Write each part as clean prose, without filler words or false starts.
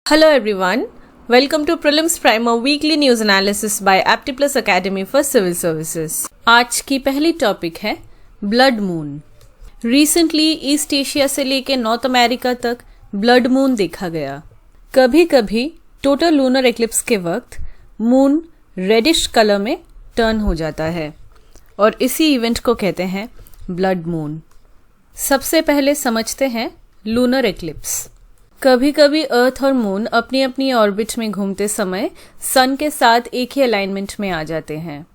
Hello everyone, welcome to Prelims Primer Weekly News Analysis by Aptiplus Academy for Civil Services। आज की पहली topic है blood moon. Recently east Asia से लेकर north America तक blood moon देखा गया। कभी कभी टोटल लूनर एक्लिप्स के वक्त मून रेडिश कलर में टर्न हो जाता है और इसी इवेंट को कहते हैं ब्लड मून। सबसे पहले समझते हैं लूनर एक्लिप्स। कभी कभी अर्थ और मून अपनी अपनी ऑर्बिट में घूमते समय सन के साथ एक ही अलाइनमेंट में आ जाते हैं।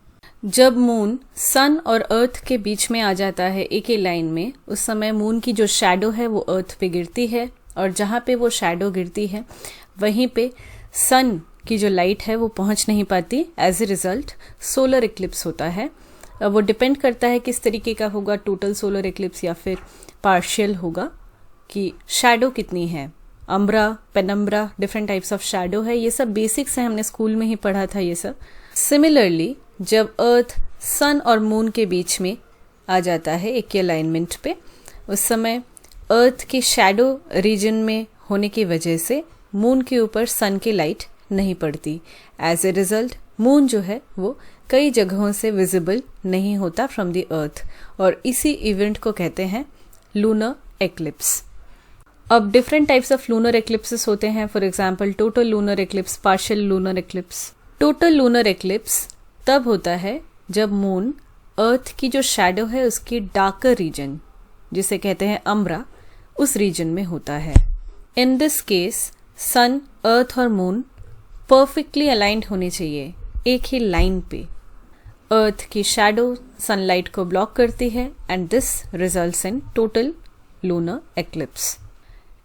जब मून सन और अर्थ के बीच में आ जाता है एक ही लाइन में, उस समय मून की जो शैडो है वो अर्थ पे गिरती है और जहाँ पे वो शैडो गिरती है वहीं पे सन की जो लाइट है वो पहुँच नहीं पाती। As a result solar eclipse होता है। वो डिपेंड करता है किस तरीके का होगा, टोटल सोलर इक्लिप्स या फिर पार्शियल होगा, कि शैडो कितनी है। Umbra, penumbra, different types of shadow है। ये सब बेसिक्स है, हमने स्कूल में ही पढ़ा था ये सब। सिमिलरली जब अर्थ सन और मून के बीच में आ जाता है एक ही अलाइनमेंट पे, उस समय अर्थ की शैडो रीजन में होने की वजह से मून के ऊपर सन की लाइट नहीं पड़ती। एज ए रिजल्ट मून जो है वो कई जगहों से विजिबल नहीं होता फ्रॉम द अर्थ और इसी इवेंट को कहते हैं लूनर एक्लिप्स। अब different types of lunar eclipses होते हैं। For example total lunar eclipse, partial lunar eclipse. Total lunar eclipse तब होता है जब मून अर्थ की जो शैडो है उसकी डार्कर रीजन, जिसे कहते हैं अम्ब्रा, उस रीजन में होता है। इन दिस केस सन, अर्थ और मून परफेक्टली अलाइंड होने चाहिए एक ही लाइन पे। अर्थ की शैडो सनलाइट को ब्लॉक करती है and this results in total lunar eclipse.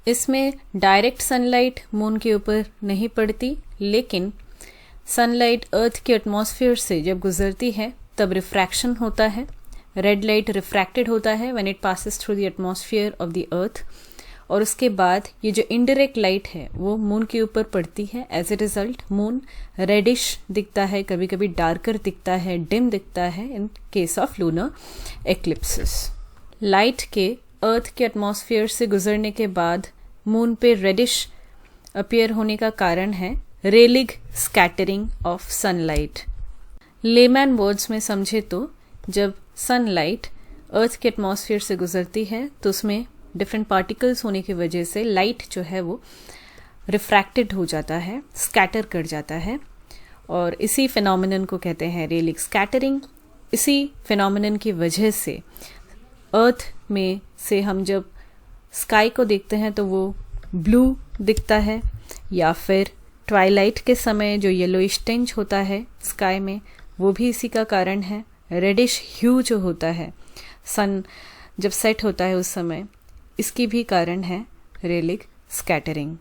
इसमें डायरेक्ट सनलाइट मून के ऊपर नहीं पड़ती, लेकिन सनलाइट अर्थ के एटमॉस्फेयर से जब गुजरती है तब रिफ्रैक्शन होता है। रेड लाइट रिफ्रैक्टेड होता है when it passes through the atmosphere of the earth, और उसके बाद ये जो इनडायरेक्ट लाइट है वो मून के ऊपर पड़ती है। As a result moon reddish दिखता है, कभी कभी डार्कर दिखता है, डिम दिखता है in case of lunar eclipses. Light के अर्थ के एटमॉस्फेयर से गुजरने के बाद मून पे रेडिश अपीयर होने का कारण है Rayleigh scattering of sunlight. Layman words में समझे तो जब सनलाइट अर्थ के एटमॉस्फेयर से गुजरती है तो उसमें डिफरेंट पार्टिकल्स होने की वजह से लाइट जो है वो रिफ्रैक्टेड हो जाता है, स्कैटर कर जाता है, और इसी फिनोमिनन को कहते हैं रेलिग स्कैटरिंग। इसी फिनोमिनन की वजह से अर्थ में से हम जब स्काई को देखते हैं तो वो ब्लू दिखता है, या फिर ट्वाइलाइट के समय जो येलोइश टिंज होता है स्काई में वो भी इसी का कारण है। रेडिश ह्यू जो होता है सन जब सेट होता है उस समय, इसकी भी कारण है रेलिग स्कैटरिंग।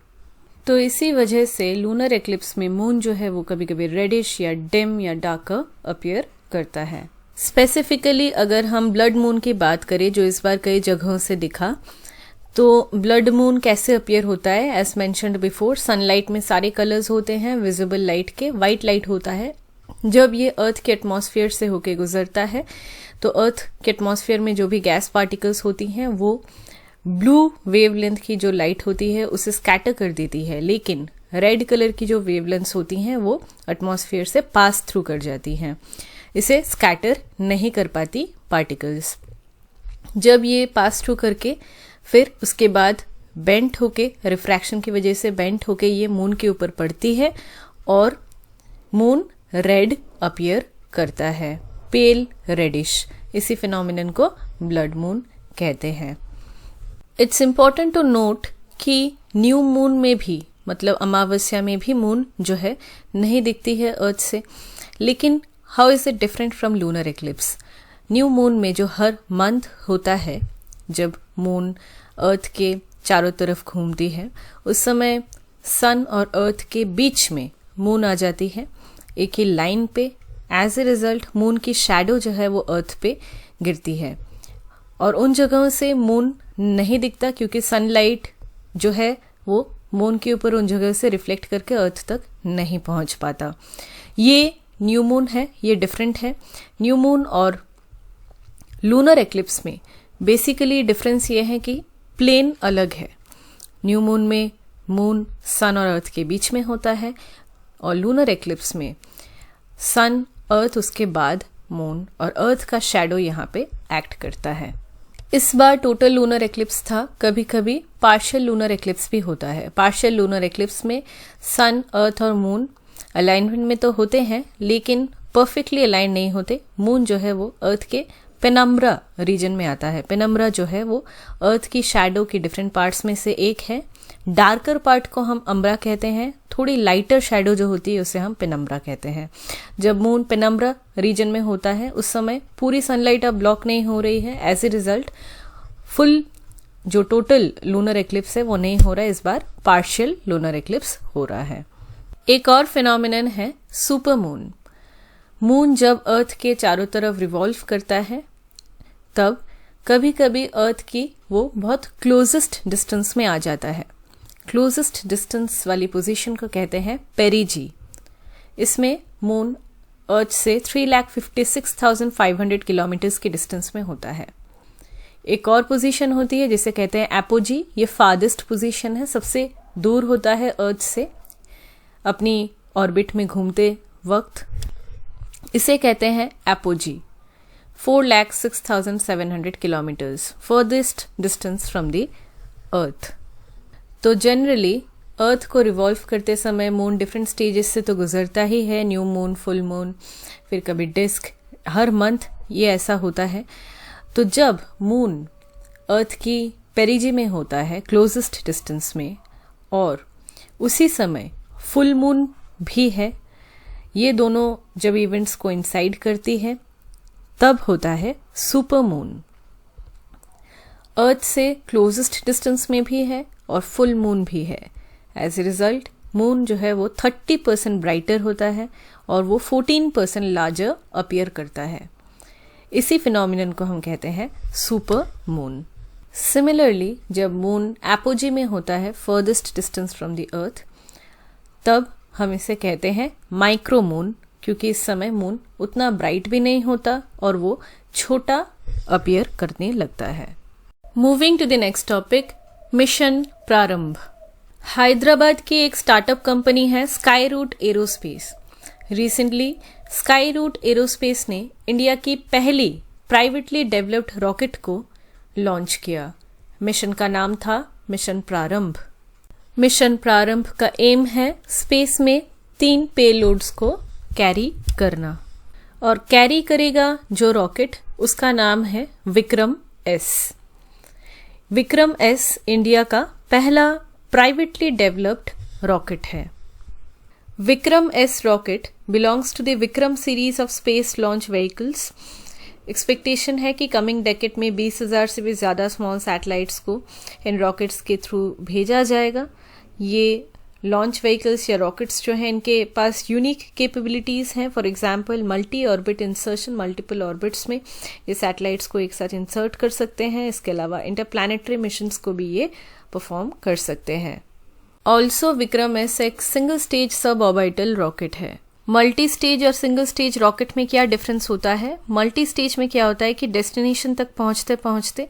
तो इसी वजह से लूनर एक्लिप्स में मून जो है वो कभी कभी रेडिश या डिम या डार्कर अपीयर करता है। स्पेसिफिकली अगर हम ब्लड मून की बात करें जो इस बार कई जगहों से दिखा, तो ब्लड मून कैसे अपीयर होता है। एज मेंशन्ड बिफोर, सनलाइट में सारे कलर्स होते हैं विजिबल लाइट के। वाइट लाइट होता है जब ये अर्थ के एटमॉस्फेयर से होके गुजरता है तो अर्थ के एटमॉस्फेयर में जो भी गैस पार्टिकल्स होती हैं वो ब्लू वेवलेंथ की जो लाइट होती है उसे स्कैटर कर देती है, लेकिन रेड कलर की जो वेवलेंथ्स होती हैं वो एटमॉस्फेयर से पास थ्रू कर जाती हैं, इसे स्कैटर नहीं कर पाती पार्टिकल्स। जब ये पास थ्रू करके फिर उसके बाद बेंट होके, रिफ्रैक्शन की वजह से बेंट होके ये मून के ऊपर पड़ती है और मून रेड अपीयर करता है, पेल रेडिश। इसी फिनोमिनन को ब्लड मून कहते हैं। इट्स इम्पॉर्टेंट टू नोट कि न्यू मून में भी, मतलब अमावस्या में भी मून जो है नहीं दिखती है अर्थ से। लेकिन how is it different from lunar eclipse. New moon में जो हर मंथ होता है, जब मून अर्थ के चारों तरफ घूमती है, उस समय सन और अर्थ के बीच में मून आ जाती है एक ही लाइन पे। एज ए रिजल्ट मून की शैडो जो है वो अर्थ पे गिरती है और उन जगहों से मून नहीं दिखता क्योंकि सनलाइट जो है वो मून के ऊपर उन जगह से रिफ्लेक्ट करके अर्थ तक नहीं पहुंच पाता। ये न्यू मून है, ये डिफरेंट है। न्यू मून और लूनर एक्लिप्स में बेसिकली डिफरेंस ये है कि प्लेन अलग है। न्यू मून में मून सन और अर्थ के बीच में होता है, और लूनर एक्लिप्स में सन, अर्थ, उसके बाद मून और अर्थ का शैडो यहाँ पे एक्ट करता है। इस बार टोटल लूनर एक्लिप्स था, कभी कभी पार्शियल लूनर एक्लिप्स भी होता है। पार्शियल लूनर एक्लिप्स में सन, अर्थ और मून अलाइनमेंट में तो होते हैं, लेकिन परफेक्टली अलाइन नहीं होते। मून जो है वो अर्थ के पेनम्ब्रा रीजन में आता है। पेनम्ब्रा जो है वो अर्थ की शैडो की डिफरेंट पार्ट्स में से एक है। डार्कर पार्ट को हम अम्ब्रा कहते हैं, थोड़ी लाइटर शैडो जो होती है उसे हम पेनम्ब्रा कहते हैं। जब मून पेनम्ब्रा रीजन में होता है उस समय पूरी सनलाइट अब ब्लॉक नहीं हो रही है, एज ए रिजल्ट फुल जो टोटल लूनर एक्लिप्स है वो नहीं हो रहा है, इस बार पार्शियल लूनर एक्लिप्स हो रहा है। एक और फिनोमिनन है सुपर मून। मून जब अर्थ के चारों तरफ रिवॉल्व करता है तब कभी कभी अर्थ की वो बहुत क्लोजेस्ट डिस्टेंस में आ जाता है। क्लोजेस्ट डिस्टेंस वाली पोजीशन को कहते हैं पेरिजी। इसमें मून अर्थ से 3,56,500 किलोमीटर्स की डिस्टेंस में होता है। एक और पोजीशन होती है जिसे कहते हैं एपोजी। ये फार्देस्ट पोजीशन है, सबसे दूर होता है अर्थ से अपनी ऑर्बिट में घूमते वक्त। इसे कहते हैं apogee. 4,06,700 kilometres farthest distance from the earth. तो जनरली अर्थ को रिवॉल्व करते समय मून डिफरेंट स्टेजेस से तो गुजरता ही है, न्यू मून, फुल मून, फिर कभी डिस्क, हर मंथ ये ऐसा होता है। तो जब मून अर्थ की पेरिजी में होता है, क्लोजेस्ट डिस्टेंस में, और उसी समय फुल मून भी है, ये दोनों जब इवेंट्स को इंसाइड करती है तब होता है सुपर मून। अर्थ से क्लोजेस्ट डिस्टेंस में भी है और फुल मून भी है। एज ए रिजल्ट मून जो है वो 30% ब्राइटर होता है और वो 14% लार्जर अपीयर करता है। इसी फिनोमिनन को हम कहते हैं सुपर मून। सिमिलरली जब मून एपोजी में होता है, farthest distance from the earth, तब हम इसे कहते हैं माइक्रो मून, क्योंकि इस समय मून उतना ब्राइट भी नहीं होता और वो छोटा अपीयर करने लगता है। Moving to the next topic, mission Prarambh. Hyderabad की एक स्टार्टअप कंपनी है Skyroot Aerospace. Recently Skyroot Aerospace ने इंडिया की पहली प्राइवेटली डेवलप्ड रॉकेट को लॉन्च किया। मिशन का नाम था मिशन प्रारंभ। मिशन प्रारंभ का एम है स्पेस में 3 पेलोड्स को कैरी करना, और कैरी करेगा जो रॉकेट उसका नाम है Vikram S. Vikram S India का पहला प्राइवेटली डेवलप्ड रॉकेट है। Vikram S rocket belongs to the Vikram series of space launch vehicles. Expectation है कि कमिंग डेकेड में 20,000 से भी ज़्यादा स्मॉल सैटेलाइट्स को इन रॉकेट्स के थ्रू भेजा जाएगा। ये लॉन्च व्हीकल्स या रॉकेट्स जो हैं इनके पास यूनिक कैपेबिलिटीज़ हैं। For example multi orbit insertion, multiple orbits में ये सैटेलाइट्स को एक साथ इंसर्ट कर सकते हैं। इसके अलावा इंटरप्लैनेटरी मिशंस को भी ये परफॉर्म कर सकते हैं। ऑल्सो विक्रम एस एक single stage sub orbital rocket है। मल्टी स्टेज और सिंगल स्टेज रॉकेट में क्या डिफरेंस होता है? मल्टी स्टेज में क्या होता है कि डेस्टिनेशन तक पहुंचते पहुंचते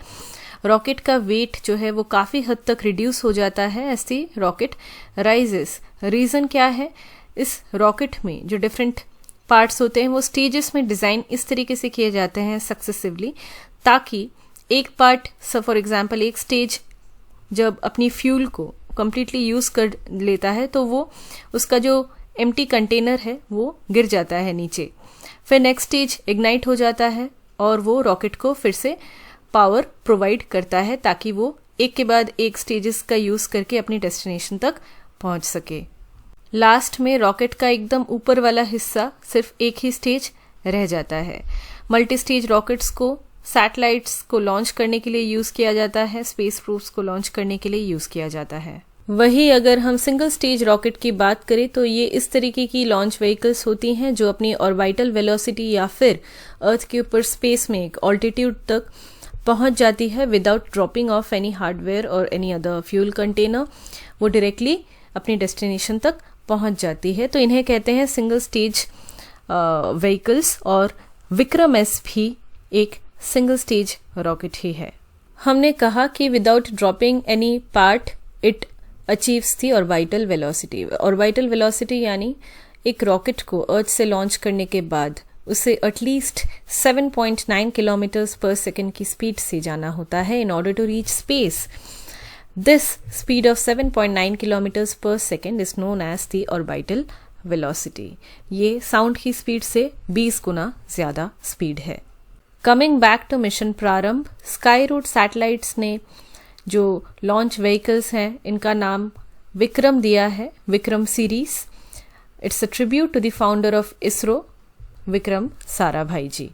रॉकेट का वेट जो है वो काफ़ी हद तक रिड्यूस हो जाता है as the rocket rises. Reason क्या है? इस रॉकेट में जो डिफरेंट पार्ट्स होते हैं वो स्टेजेस में डिज़ाइन इस तरीके से किए जाते हैं सक्सेसिवली, ताकि एक पार्ट फॉर एग्जांपल एक स्टेज जब अपनी फ्यूल को कम्प्लीटली यूज़ कर लेता है तो वो उसका जो एम्प्टी कंटेनर है वो गिर जाता है नीचे। फिर नेक्स्ट स्टेज इग्नाइट हो जाता है और वो रॉकेट को फिर से पावर प्रोवाइड करता है ताकि वो एक के बाद एक स्टेजेस का यूज़ करके अपनी डेस्टिनेशन तक पहुंच सके। लास्ट में रॉकेट का एकदम ऊपर वाला हिस्सा सिर्फ एक ही स्टेज रह जाता है। मल्टी स्टेज रॉकेट्स को सैटेलाइट्स को लॉन्च करने के लिए यूज़ किया जाता है, स्पेस प्रोब्स को लॉन्च करने के लिए यूज़ किया जाता है। वही अगर हम सिंगल स्टेज रॉकेट की बात करें तो ये इस तरीके की लॉन्च व्हीकल्स होती हैं जो अपनी ऑर्बिटल वेलोसिटी या फिर अर्थ के ऊपर स्पेस में एक ऑल्टीट्यूड तक पहुंच जाती है without dropping of any hardware और एनी अदर फ्यूल कंटेनर। वो डायरेक्टली अपनी डेस्टिनेशन तक पहुंच जाती है, तो इन्हें कहते हैं सिंगल स्टेज व्हीकल्स, और विक्रम एस भी एक सिंगल स्टेज रॉकेट ही है। हमने कहा कि without dropping any part it achieves the orbital velocity. Orbital velocity यानी एक रॉकेट को अर्थ से लॉन्च करने के बाद उसे एटलीस्ट 7.9 किलोमीटर्स पर सेकेंड की स्पीड से जाना होता है in order to reach space. This speed of 7.9 kilometres पर second is known as the orbital velocity. ये साउंड की स्पीड से 20 गुना ज्यादा स्पीड है। Coming back to mission Prarambh, Skyroot satellites ने जो लॉन्च व्हीकल्स हैं इनका नाम विक्रम दिया है, Vikram series. It's a tribute to the founder of ISRO, Vikram Sarabhai ji.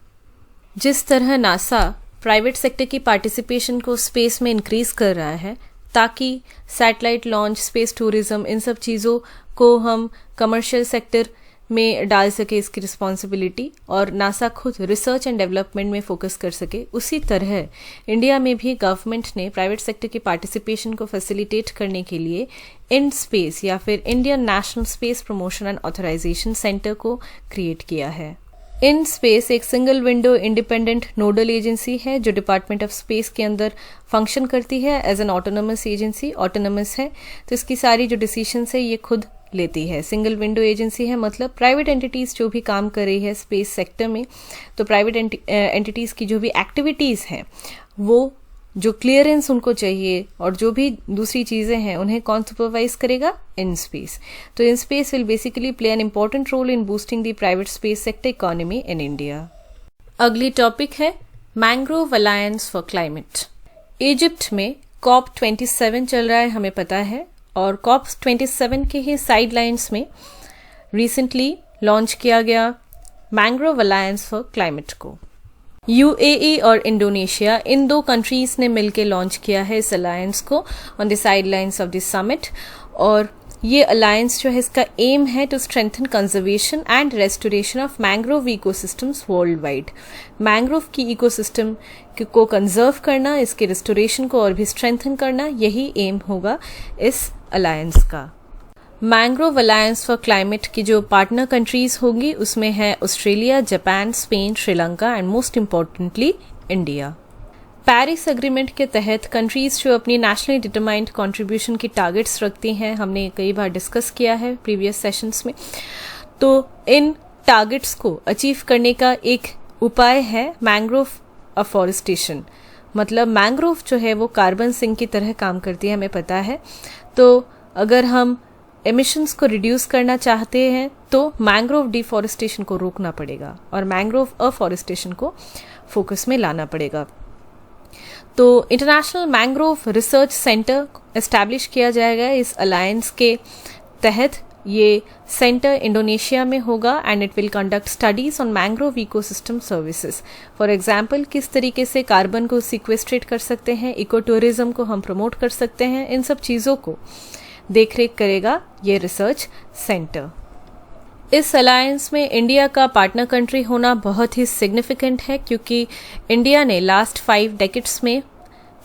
जिस तरह नासा प्राइवेट सेक्टर की पार्टिसिपेशन को स्पेस में इंक्रीज कर रहा है ताकि सैटेलाइट लॉन्च, स्पेस टूरिज्म, इन सब चीज़ों को हम कमर्शियल सेक्टर में डाल सके इसकी रिस्पॉन्सिबिलिटी, और नासा खुद रिसर्च एंड डेवलपमेंट में फोकस कर सके, उसी तरह इंडिया में भी गवर्नमेंट ने प्राइवेट सेक्टर की पार्टिसिपेशन को फैसिलिटेट करने के लिए इन स्पेस या फिर Indian national space promotion and authorisation centre को क्रिएट किया है। इन स्पेस एक single window independent nodal agency है जो डिपार्टमेंट ऑफ स्पेस के अंदर फंक्शन करती है as an autonomous agency. Autonomous है तो इसकी सारी जो डिसीजंस है ये खुद लेती है। सिंगल विंडो एजेंसी है मतलब प्राइवेट एंटिटीज जो भी काम कर रही है स्पेस सेक्टर में, तो प्राइवेट एंटिटीज की जो भी एक्टिविटीज हैं वो जो क्लियरेंस उनको चाहिए और जो भी दूसरी चीजें हैं उन्हें कौन सुपरवाइज करेगा? In space. तो in space will basically play an important role in boosting the private space sector economy in India. अगली टॉपिक है mangrove alliance for climate. Egypt में COP27 चल रहा है, हमें पता है, और COP27 के ही साइडलाइंस में रिसेंटली लॉन्च किया गया मैंग्रोव अलायंस फॉर क्लाइमेट को। यूएई और इंडोनेशिया, इन दो कंट्रीज ने मिलकर लॉन्च किया है इस अलायंस को on the sidelines of the summit. और ये अलायंस जो है इसका एम है to strengthen conservation and restoration of mangrove ecosystems worldwide. Mangrove की इकोसिस्टम को कंजर्व करना, इसके रेस्टोरेशन को और भी स्ट्रेंथन करना, यही एम होगा इस अलायंस का। मैंग्रोव अलायंस फॉर क्लाइमेट की जो पार्टनर कंट्रीज होंगी उसमें है Australia, Japan, Spain, Sri Lanka and most importantly India. Paris agreement के तहत कंट्रीज जो अपनी नेशनली डिटरमाइंड कंट्रीब्यूशन की टारगेट्स रखती हैं, हमने कई बार डिस्कस किया है प्रीवियस सेशंस में, तो इन टारगेट्स को अचीव करने का एक उपाय है मैंग्रोव अफॉरेस्टेशन। मतलब मैंग्रोव जो है वो कार्बन सिंक की तरह काम करती है, हमें पता है। तो अगर हम एमिशंस को रिड्यूस करना चाहते हैं तो मैंग्रोव डिफॉरेस्टेशन को रोकना पड़ेगा और मैंग्रोव अफॉरेस्टेशन को फोकस में लाना पड़ेगा। तो international mangrove research centre establish किया जाएगा इस अलायंस के तहत। ये सेंटर इंडोनेशिया में होगा and it will conduct studies on mangrove ecosystem services. For example, किस तरीके से कार्बन को सिक्वेस्ट्रेट कर सकते हैं, इको टूरिज्म को हम प्रमोट कर सकते हैं, इन सब चीज़ों को देखरेख करेगा ये रिसर्च सेंटर। इस अलायंस में इंडिया का पार्टनर कंट्री होना बहुत ही सिग्निफिकेंट है क्योंकि इंडिया ने लास्ट 5 डेकेड्स में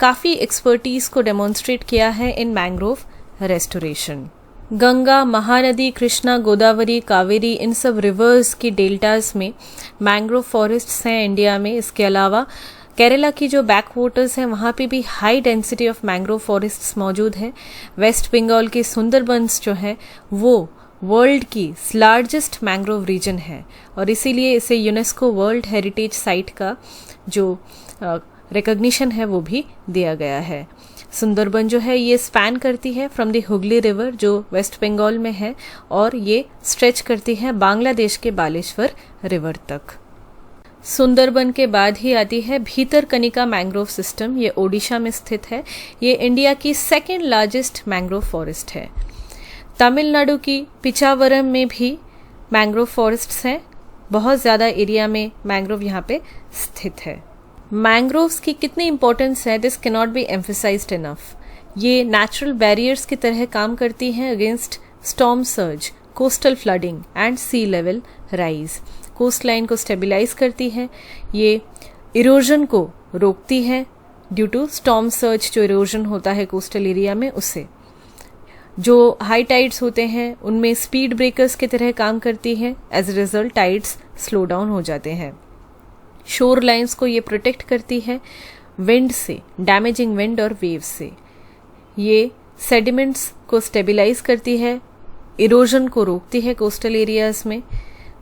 काफ़ी एक्सपर्टीज को डेमोन्स्ट्रेट किया है इन मैंग्रोव रेस्टोरेशन। गंगा, महानदी, कृष्णा, गोदावरी, कावेरी, इन सब रिवर्स की डेल्टास में मैंग्रोव फॉरेस्ट्स हैं इंडिया में। इसके अलावा केरला की जो बैक वाटर्स हैं वहाँ पे भी high density of mangrove forests मौजूद हैं। वेस्ट बंगाल के सुंदरबंस जो है वो वर्ल्ड की लार्जेस्ट मैंग्रोव रीजन है और इसीलिए इसे यूनेस्को वर्ल्ड हेरिटेज साइट का जो रिकॉग्निशन है वो भी दिया गया है। सुंदरबन जो है ये स्पैन करती है फ्रॉम द हुगली रिवर जो वेस्ट बंगाल में है और ये स्ट्रेच करती है बांग्लादेश के बालेश्वर रिवर तक। सुंदरबन के बाद ही आती है भीतरकनिका मैंग्रोव सिस्टम, ये ओडिशा में स्थित है। ये इंडिया की 2nd लार्जेस्ट मैंग्रोव फॉरेस्ट है। तमिलनाडु की पिचावरम में भी मैंग्रोव फॉरेस्ट्स हैं, बहुत ज़्यादा एरिया में मैंग्रोव यहाँ पे स्थित है। मैंग्रोव्स की कितनी इंपॉर्टेंस है this can not be emphasised enough. ये नेचुरल बैरियर्स की तरह काम करती हैं against storm surge, coastal flooding and sea level rise. Coastline को स्टेबिलाईज करती है, ये इरोजन को रोकती है ड्यू टू स्टॉर्म सर्ज जो इरोजन होता है कोस्टल एरिया में उससे। जो हाई टाइड्स होते हैं उनमें स्पीड ब्रेकर्स की तरह काम करती है, as a result tides slow down हो जाते हैं। शोर लाइन्स को ये प्रोटेक्ट करती है विंड से, डैमेजिंग विंड और वेव से। ये सेडिमेंट्स को स्टेबिलाइज करती है, इरोजन को रोकती है कोस्टल एरियाज में,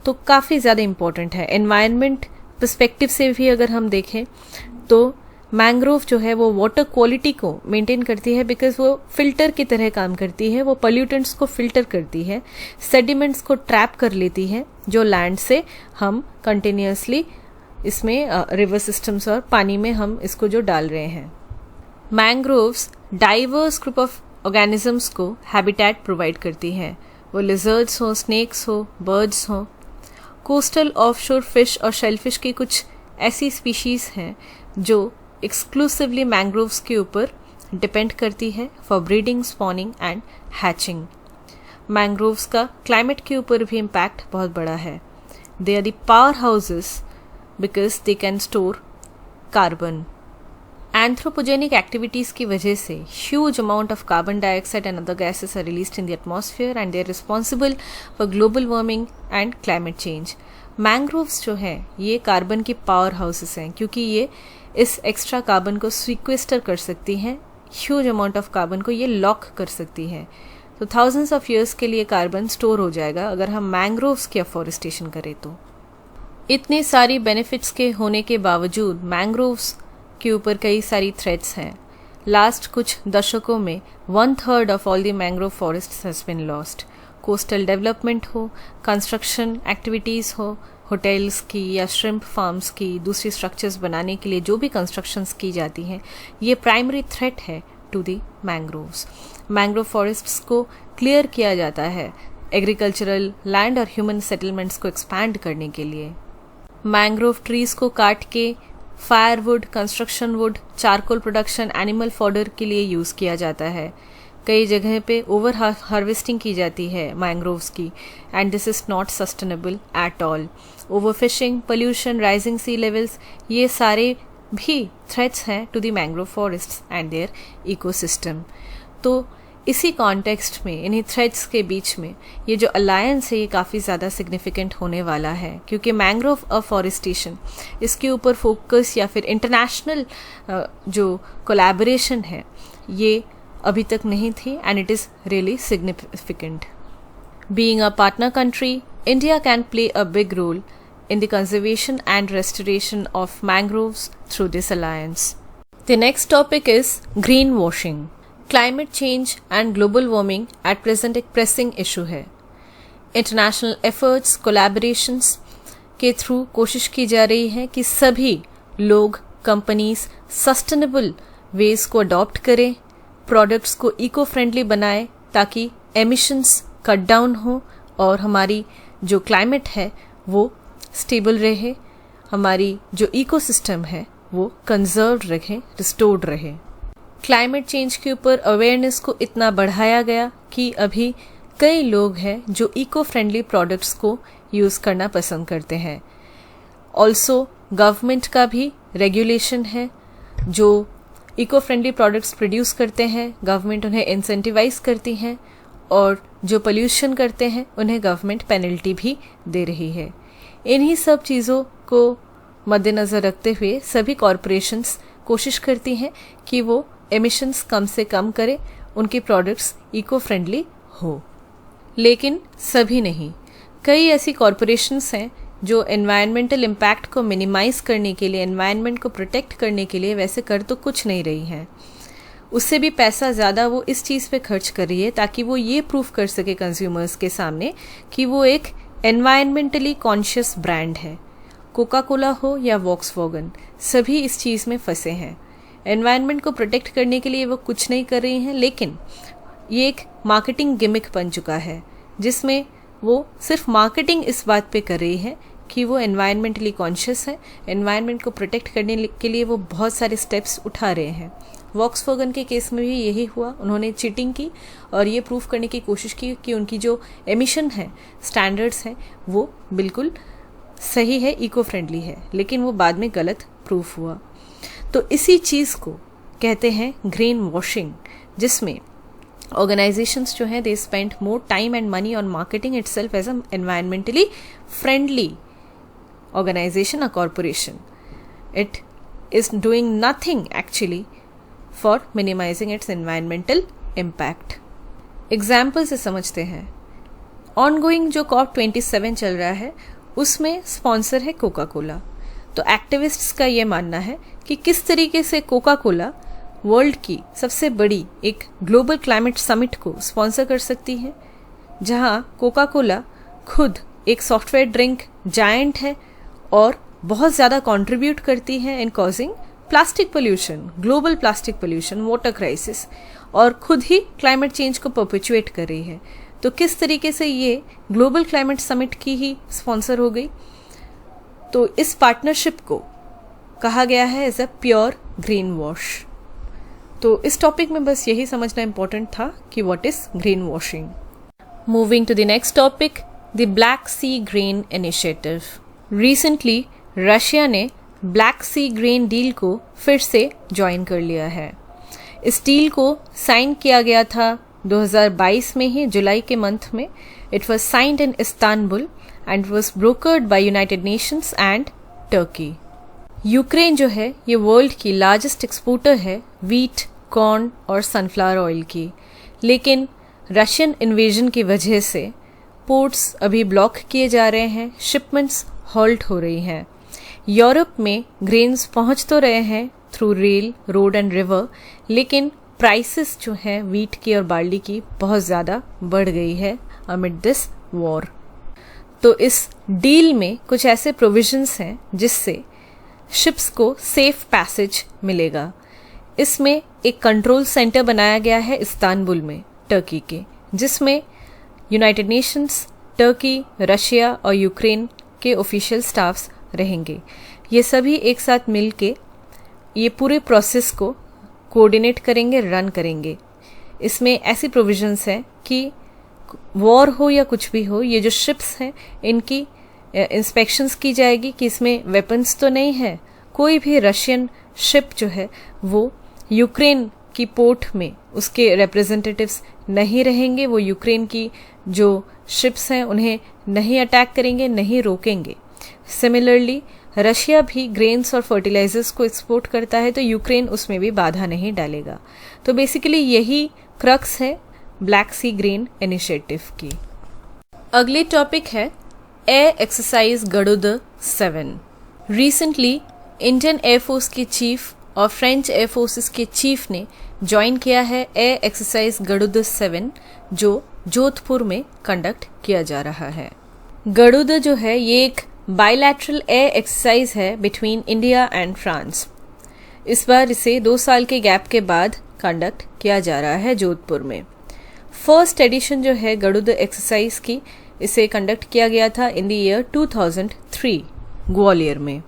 तो काफ़ी ज़्यादा इम्पॉर्टेंट है। एनवायरनमेंट पर्सपेक्टिव से भी अगर हम देखें तो मैंग्रोव जो है वो वाटर क्वालिटी को मेंटेन करती है, बिकॉज वो फिल्टर की तरह काम करती है, वो पोल्यूटेंट्स को फिल्टर करती है, सेडिमेंट्स को ट्रैप कर लेती है जो लैंड से हम कंटिन्यूसली इसमें रिवर सिस्टम्स और पानी में हम इसको जो डाल रहे हैं। Mangroves diverse group of organisms को हैबिटेट प्रोवाइड करती हैं, वो लिजर्ड्स हो, स्नेक्स हो, बर्ड्स हो। कोस्टल ऑफशोर फिश और शेलफिश की कुछ ऐसी स्पीशीज हैं जो एक्सक्लूसिवली मैंग्रोव्स के ऊपर डिपेंड करती है for breeding, spawning and hatching. Mangroves का क्लाइमेट के ऊपर भी इम्पैक्ट बहुत बड़ा है। They are the powerhouses because they can store carbon. Anthropogenic activities की वजह से huge amount of carbon dioxide and other gases are released in the atmosphere and they are responsible for global warming and climate change. Mangroves जो हैं ये carbon की power houses हैं, क्योंकि ये इस एक्स्ट्रा कार्बन को सीक्वेस्टर कर सकती हैं, ह्यूज अमाउंट ऑफ कार्बन को ये लॉक कर सकती हैं। तो थाउजेंड्स ऑफ ईयर्स के लिए कार्बन स्टोर हो जाएगा अगर हम मैंग्रोव्स की अफॉरेस्टेशन करें तो। इतनी सारी बेनिफिट्स के होने के बावजूद मैंग्रोव्स के ऊपर कई सारी थ्रेट्स हैं। लास्ट कुछ दशकों में 1/3 of all the mangrove forests has been lost. Coastal development हो, कंस्ट्रक्शन एक्टिविटीज़ हो, होटल्स की या श्रिम्प फार्म्स की, दूसरी स्ट्रक्चर्स बनाने के लिए जो भी कंस्ट्रक्शंस की जाती हैं, ये प्राइमरी थ्रेट है to the mangroves. Mangrove forests को क्लियर किया जाता है एग्रीकल्चरल लैंड और ह्यूमन सेटलमेंट्स को एक्सपैंड करने के लिए। मैंग्रोव ट्रीज को काट के firewood, construction wood, charcoal production, animal fodder के लिए यूज़ किया जाता है। कई जगह पे ओवर हार्वेस्टिंग की जाती है मैंग्रोव्स की, and this is not sustainable at all. Overfishing, pollution, rising sea levels, ये सारे भी थ्रेट्स हैं to the mangrove forests and their ecosystem. तो इसी कॉन्टेक्स्ट में, इन्हीं थ्रेट्स के बीच में ये जो अलायंस है ये काफ़ी ज़्यादा सिग्निफिकेंट होने वाला है, क्योंकि मैंग्रोव अफॉरेस्टेशन इसके ऊपर फोकस या फिर इंटरनेशनल जो कोलैबोरेशन है ये अभी तक नहीं थी, and it is really significant. Being a partner country, India can play a big role in the conservation and restoration of mangroves through this alliance. The next topic is greenwashing. Climate change and global warming at present एक pressing issue है। International efforts, collaborations के through कोशिश की जा रही है कि सभी लोग, कंपनीज सस्टेनेबल वेज को अडॉप्ट करें, प्रोडक्ट्स को इको फ्रेंडली बनाएं, ताकि एमिशंस कट डाउन हो और हमारी जो क्लाइमेट है वो स्टेबल रहे, हमारी जो इकोसिस्टम है वो कंजर्व रहे, रिस्टोर्ड रहे। क्लाइमेट चेंज के ऊपर अवेयरनेस को इतना बढ़ाया गया कि अभी कई लोग हैं जो इको फ्रेंडली प्रोडक्ट्स को यूज़ करना पसंद करते हैं। ऑल्सो गवर्नमेंट का भी रेगुलेशन है, जो इको फ्रेंडली प्रोडक्ट्स प्रोड्यूस करते हैं गवर्नमेंट उन्हें इंसेंटिवाइज करती हैं, और जो पोल्यूशन करते हैं उन्हें गवर्नमेंट पेनल्टी भी दे रही है। इन्हीं सब चीज़ों को मद्देनज़र रखते हुए सभी कॉरपोरेशंस कोशिश करती हैं कि वो एमिशंस कम से कम करें, उनके प्रोडक्ट्स इको फ्रेंडली हो। लेकिन सभी नहीं, कई ऐसी कॉरपोरेशंस हैं जो एनवायरमेंटल इम्पैक्ट को मिनिमाइज करने के लिए, एनवायरनमेंट को प्रोटेक्ट करने के लिए वैसे कर तो कुछ नहीं रही हैं, उससे भी पैसा ज़्यादा वो इस चीज़ पे खर्च कर रही है ताकि वो ये प्रूफ कर सके कंज्यूमर्स के सामने कि वो एक एनवायरमेंटली कॉन्शियस ब्रांड है। कोका कोला हो या वॉक्सवैगन, सभी इस चीज़ में फंसे हैं। एनवायरनमेंट को प्रोटेक्ट करने के लिए वो कुछ नहीं कर रही हैं, लेकिन ये एक मार्केटिंग गिमिक बन चुका है जिसमें वो सिर्फ मार्केटिंग इस बात पे कर रही है कि वो एनवायरमेंटली कॉन्शियस है, एनवायरनमेंट को प्रोटेक्ट करने के लिए वो बहुत सारे स्टेप्स उठा रहे हैं। वॉक्सवैगन के केस में भी यही हुआ, उन्होंने चीटिंग की और ये प्रूफ करने की कोशिश की कि उनकी जो एमिशन है, स्टैंडर्ड्स हैं, वो बिल्कुल सही है, इको फ्रेंडली है, लेकिन वो बाद में गलत प्रूफ हुआ। तो इसी चीज़ को कहते हैं ग्रीन वॉशिंग, जिसमें ऑर्गेनाइजेशंस जो हैं they spend more time and money on marketing itself as a environmentally friendly organization or corporation. It is doing nothing actually for minimizing its environmental impact. Example से समझते हैं। ऑनगोइंग जो COP27 चल रहा है उसमें स्पॉन्सर है कोका कोला। तो एक्टिविस्ट्स का ये मानना है कि किस तरीके से कोका कोला वर्ल्ड की सबसे बड़ी एक ग्लोबल क्लाइमेट समिट को स्पॉन्सर कर सकती है, जहां कोका कोला खुद एक सॉफ्टवेयर ड्रिंक जायंट है और बहुत ज़्यादा कंट्रीब्यूट करती है in causing plastic pollution, global plastic pollution, water crisis, और खुद ही क्लाइमेट चेंज को परपेचुएट कर रही है। तो किस तरीके से ये ग्लोबल क्लाइमेट समिट की ही स्पॉन्सर हो गई। तो इस पार्टनरशिप को कहा गया है as a pure greenwash. तो इस टॉपिक में बस यही समझना इंपॉर्टेंट था कि what is greenwashing. Moving to the next topic, the Black Sea green initiative. Recently Russia ने ब्लैक सी ग्रीन डील को फिर से ज्वाइन कर लिया है। इस डील को साइन किया गया था 2022 में ही, जुलाई के मंथ में। It was signed in Istanbul and was brokered by United Nations and Turkey. Ukraine जो है ये वर्ल्ड की लार्जेस्ट एक्सपोर्टर है वीट, कॉर्न और सनफ्लावर ऑयल की, लेकिन रशियन इन्वेजन की वजह से पोर्ट्स अभी ब्लॉक किए जा रहे हैं, शिपमेंट्स हॉल्ट हो रही हैं। यूरोप में ग्रेन्स पहुंच तो रहे हैं through rail, road and river, लेकिन प्राइसेस जो हैं वीट की और बार्ली की बहुत ज़्यादा बढ़ गई है अमिड दिस वॉर। तो इस डील में कुछ ऐसे प्रोविजंस हैं जिससे शिप्स को सेफ पैसेज मिलेगा। इसमें एक कंट्रोल सेंटर बनाया गया है इस्तांबुल में, टर्की के, जिसमें यूनाइटेड नेशंस, टर्की, रशिया और यूक्रेन के ऑफिशियल स्टाफ्स रहेंगे। ये सभी एक साथ मिलके ये पूरे प्रोसेस को कोऑर्डिनेट करेंगे, रन करेंगे। इसमें ऐसी प्रोविजंस हैं कि वॉर हो या कुछ भी हो, ये जो शिप्स हैं इनकी इंस्पेक्शंस की जाएगी कि इसमें वेपन्स तो नहीं है। कोई भी रशियन शिप जो है वो यूक्रेन की पोर्ट में उसके रिप्रेजेंटेटिव्स नहीं रहेंगे। वो यूक्रेन की जो शिप्स हैं उन्हें नहीं अटैक करेंगे, नहीं रोकेंगे। सिमिलरली रशिया भी ग्रेन्स और फर्टिलाइजर्स को एक्सपोर्ट करता है, तो यूक्रेन उसमें भी बाधा नहीं डालेगा। तो बेसिकली यही क्रक्स है ब्लैक सी ग्रीन इनिशिएटिव की। अगली टॉपिक है एयर एक्सरसाइज गरुड़ 7। रिसेंटली इंडियन एयरफोर्स के चीफ और फ्रेंच एयरफोर्सेस के चीफ ने ज्वाइन किया है एयर एक्सरसाइज गरुड़ 7, जो जोधपुर में कंडक्ट किया जा रहा है। गरुड़ जो है ये एक बायलैटरल एयर एक्सरसाइज है बिटवीन इंडिया एंड फ्रांस। इस बार इसे 2 साल के गैप के बाद कंडक्ट किया जा रहा है जोधपुर में। फर्स्ट एडिशन जो है गरुड़ एक्सरसाइज की, इसे कंडक्ट किया गया था इन द ईयर 2003 ग्वालियर में।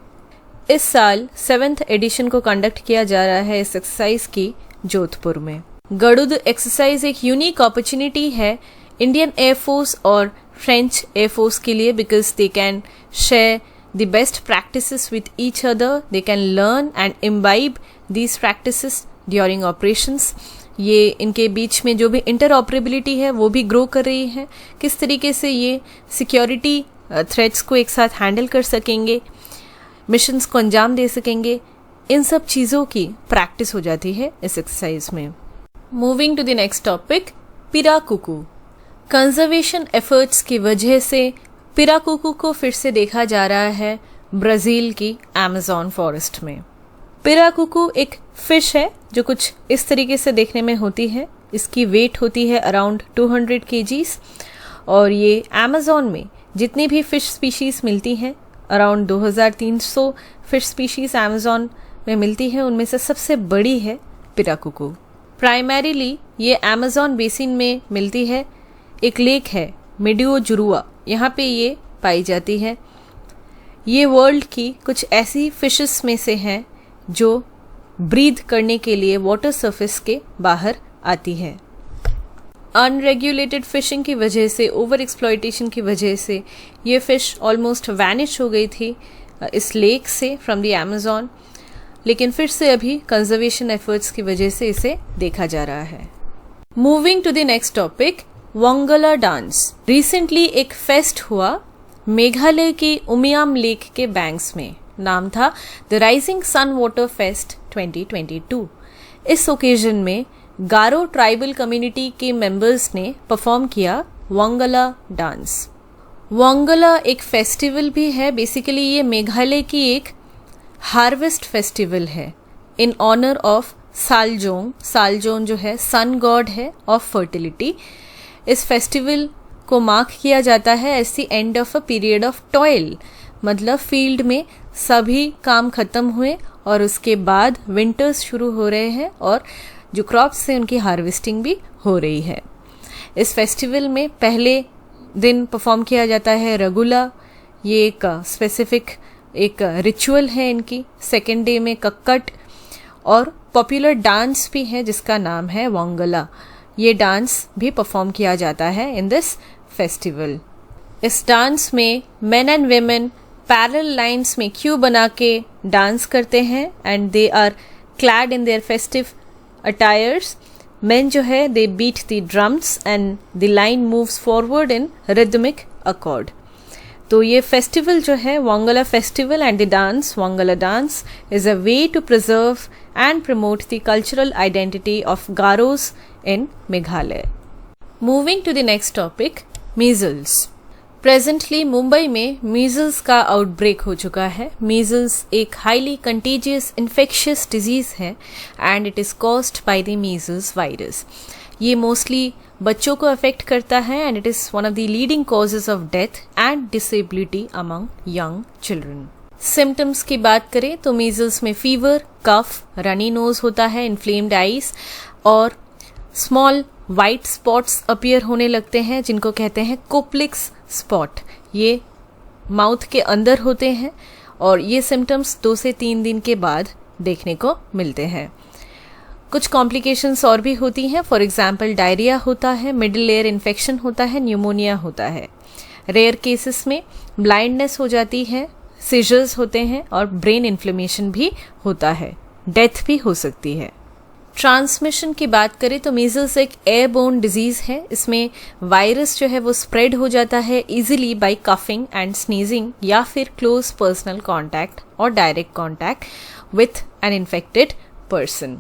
इस साल 7th एडिशन को कंडक्ट किया जा रहा है इस एक्सरसाइज की जोधपुर में। गरुड़ एक्सरसाइज एक यूनिक अपॉर्चुनिटी है इंडियन एयरफोर्स और फ्रेंच एयरफोर्स के लिए, because they can share the best practices with each other, they can learn and imbibe these practices during operations. ये इनके बीच में जो भी इंटरऑपरेबिलिटी है वो भी ग्रो कर रही है। किस तरीके से ये सिक्योरिटी थ्रेट्स को एक साथ हैंडल कर सकेंगे, मिशंस को अंजाम दे सकेंगे, इन सब चीज़ों की प्रैक्टिस हो जाती है इस एक्सरसाइज में। Moving to the next topic, pirarucu. Conservation efforts की वजह से पिराकुकू को फिर से देखा जा रहा है ब्राज़ील की अमेज़न फॉरेस्ट में। पिराकुकू एक फिश है जो कुछ इस तरीके से देखने में होती है। इसकी वेट होती है अराउंड 200 kgs और ये अमेज़न में जितनी भी फिश स्पीशीज मिलती हैं, अराउंड 2300 फिश स्पीशीज अमेज़न में मिलती है, उनमें से सबसे बड़ी है पिराकुकू। प्राइमरीली ये अमेज़न बेसिन में मिलती है। एक लेक है मेडियो जुरुआ, यहाँ पे ये पाई जाती है। ये वर्ल्ड की कुछ ऐसी फिशेस में से हैं जो ब्रीथ करने के लिए वाटर सरफेस के बाहर आती है। अनरेगुलेटेड फिशिंग की वजह से, ओवर एक्सप्लॉयटेशन की वजह से ये फिश ऑलमोस्ट वैनिश हो गई थी इस लेक से फ्रॉम द अमेज़न, लेकिन फिर से अभी कंजर्वेशन एफर्ट्स की वजह से इसे देखा जा रहा है। Moving to the next topic, Wangala dance. Recently एक फेस्ट हुआ मेघालय की उमियाम लेक के बैंक्स में, नाम था the rising sun water fest 2022। इस ओकेजन में गारो ट्राइबल कम्युनिटी के मेंबर्स ने परफॉर्म किया वांगला डांस। वांगला एक फेस्टिवल भी है, बेसिकली ये मेघालय की एक हार्वेस्ट फेस्टिवल है इन ऑनर ऑफ सालजोंग। सालजोंग जो है सन गॉड है ऑफ फर्टिलिटी। इस फेस्टिवल को मार्क किया जाता है as the end of a period of toil, मतलब फील्ड में सभी काम खत्म हुए और उसके बाद विंटर्स शुरू हो रहे हैं और जो क्रॉप्स हैं उनकी हार्वेस्टिंग भी हो रही है। इस फेस्टिवल में पहले दिन परफॉर्म किया जाता है रगुला, ये एक स्पेसिफिक एक रिचुअल है इनकी। सेकेंड डे में कक्कट और पॉपुलर डांस भी है जिसका नाम है वांगला। ये डांस भी परफॉर्म किया जाता है इन दिस फेस्टिवल। इस डांस में men and women parallel lines में क्यू बना के डांस करते हैं and they are clad in their festive attires. Men जो है they beat the drums and the line moves forward in rhythmic accord। तो ये फेस्टिवल जो है Wangala festival and the dance Wangala dance is a way to preserve and promote the cultural identity of Garos in Meghalaya. Moving to the next topic, measles. Presently Mumbai में measles का outbreak हो चुका है। Measles एक हाईली कंटेजियस इन्फेक्शियस डिजीज है and it is caused by the measles virus. ये mostly बच्चों को अफेक्ट करता है and it is one of the leading causes of death and disability among young children. Symptoms की बात करें तो मीजल्स में फीवर, कफ, रनी नोज होता है, इन्फ्लेम्ड आईज और स्मॉल वाइट स्पॉट्स अपीयर होने लगते हैं जिनको कहते हैं कोप्लिक्स स्पॉट। ये माउथ के अंदर होते हैं और ये सिम्टम्स 2 से 3 दिन के बाद देखने को मिलते हैं। कुछ कॉम्प्लिकेशंस और भी होती हैं, फॉर एग्जांपल डायरिया होता है, मिडिल लेयर इन्फेक्शन होता है, न्यूमोनिया होता है। रेयर केसेस में ब्लाइंडनेस हो जाती है, सीजर्स होते हैं और ब्रेन इन्फ्लेमेशन भी होता है, डेथ भी हो सकती है। ट्रांसमिशन की बात करें तो मीजल्स एक एयरबोर्न डिजीज है। इसमें वायरस जो है वो स्प्रेड हो जाता है easily by coughing and sneezing या फिर क्लोज पर्सनल कांटेक्ट और direct contact with an infected person.